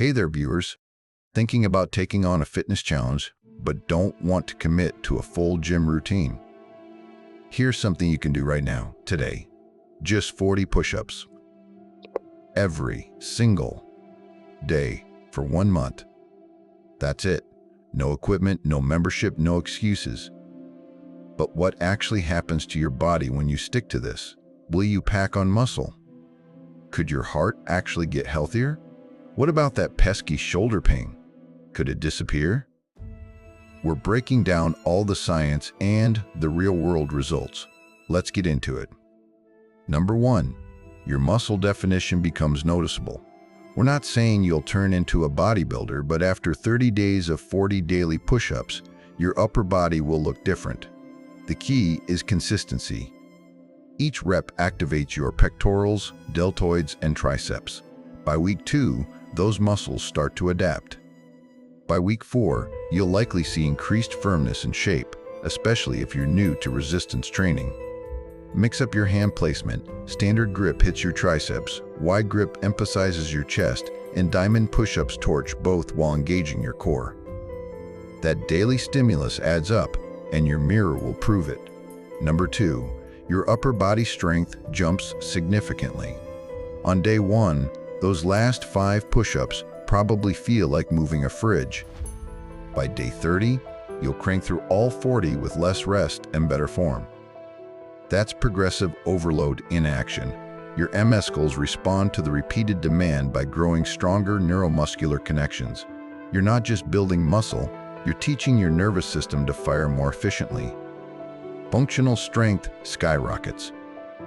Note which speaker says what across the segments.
Speaker 1: Hey there, viewers. Thinking about taking on a fitness challenge, but don't want to commit to a full gym routine? Here's something you can do right now, today. Just 40 push-ups. Every single day for 1 month. That's it. No equipment, no membership, no excuses. But what actually happens to your body when you stick to this? Will you pack on muscle? Could your heart actually get healthier? What about that pesky shoulder pain? Could it disappear? We're breaking down all the science and the real-world results. Let's get into it. Number 1, your muscle definition becomes noticeable. We're not saying you'll turn into a bodybuilder, but after 30 days of 40 daily push-ups, your upper body will look different. The key is consistency. Each rep activates your pectorals, deltoids, and triceps. By week 2, those muscles start to adapt. By week 4, you'll likely see increased firmness and shape, especially if you're new to resistance training. Mix up your hand placement. Standard grip hits your triceps, wide grip emphasizes your chest, and diamond push-ups torch both while engaging your core. That daily stimulus adds up, and your mirror will prove it. Number 2, your upper body strength jumps significantly. On day 1, those last 5 push-ups probably feel like moving a fridge. By day 30, you'll crank through all 40 with less rest and better form. That's progressive overload in action. Your MS muscles respond to the repeated demand by growing stronger neuromuscular connections. You're not just building muscle, you're teaching your nervous system to fire more efficiently. Functional strength skyrockets.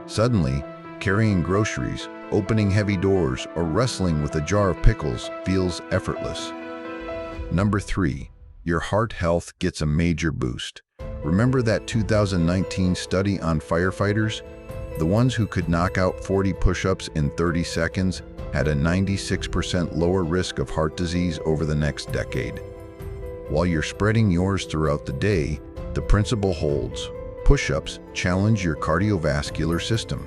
Speaker 1: Suddenly, carrying groceries, opening heavy doors, or wrestling with a jar of pickles feels effortless. Number 3, your heart health gets a major boost. Remember that 2019 study on firefighters? The ones who could knock out 40 push-ups in 30 seconds had a 96% lower risk of heart disease over the next decade. While you're spreading yours throughout the day, the principle holds. Push-ups challenge your cardiovascular system.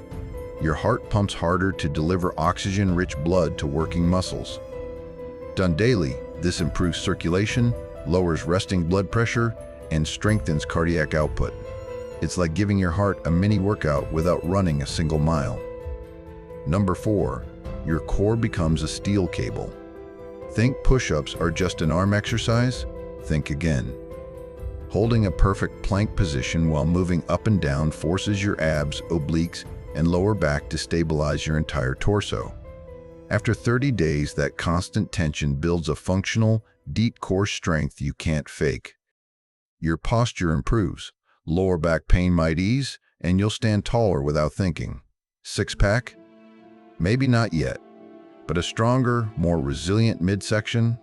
Speaker 1: Your heart pumps harder to deliver oxygen-rich blood to working muscles. Done daily, this improves circulation, lowers resting blood pressure, and strengthens cardiac output. It's like giving your heart a mini workout without running a single mile. Number 4, your core becomes a steel cable. Think push-ups are just an arm exercise? Think again. Holding a perfect plank position while moving up and down forces your abs, obliques, and lower back to stabilize your entire torso. After 30 days, that constant tension builds a functional, deep core strength you can't fake. Your posture improves, lower back pain might ease, and you'll stand taller without thinking. Six-pack? Maybe not yet, but a stronger, more resilient midsection?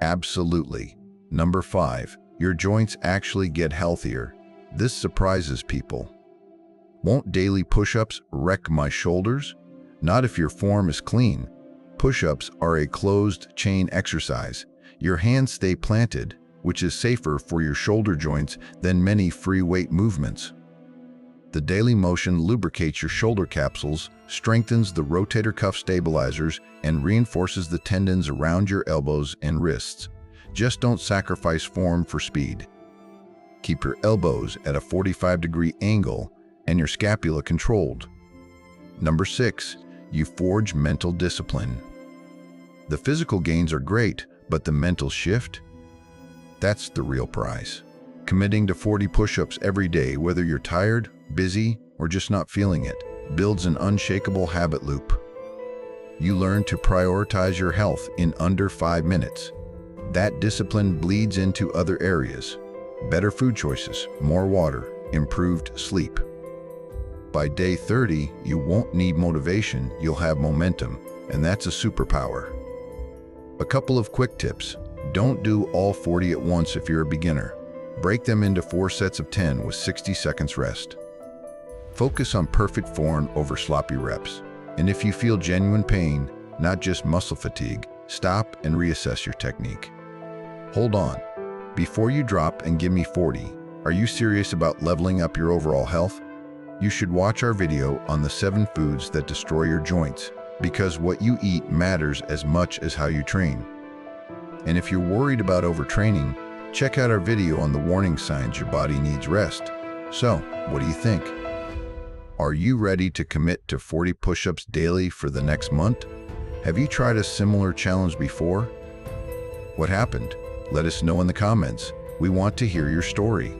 Speaker 1: Absolutely. Number 5, your joints actually get healthier. This surprises people. Won't daily push-ups wreck my shoulders? Not if your form is clean. Push-ups are a closed-chain exercise. Your hands stay planted, which is safer for your shoulder joints than many free weight movements. The daily motion lubricates your shoulder capsules, strengthens the rotator cuff stabilizers, and reinforces the tendons around your elbows and wrists. Just don't sacrifice form for speed. Keep your elbows at a 45-degree angle and your scapula controlled. Number 6, you forge mental discipline. The physical gains are great, but the mental shift? That's the real prize. Committing to 40 push-ups every day, whether you're tired, busy, or just not feeling it, builds an unshakable habit loop. You learn to prioritize your health in under 5 minutes. That discipline bleeds into other areas. Better food choices, more water, improved sleep. By day 30, you won't need motivation, you'll have momentum, and that's a superpower. A couple of quick tips. Don't do all 40 at once if you're a beginner. Break them into 4 sets of 10 with 60 seconds rest. Focus on perfect form over sloppy reps. And if you feel genuine pain, not just muscle fatigue, stop and reassess your technique. Hold on. Before you drop and give me 40, are you serious about leveling up your overall health? You should watch our video on the 7 foods that destroy your joints. because what you eat matters as much as how you train. And if you're worried about overtraining, check out our video on the warning signs your body needs rest. So, what do you think? Are you ready to commit to 40 push-ups daily for the next month? Have you tried a similar challenge before? What happened? Let us know in the comments. We want to hear your story.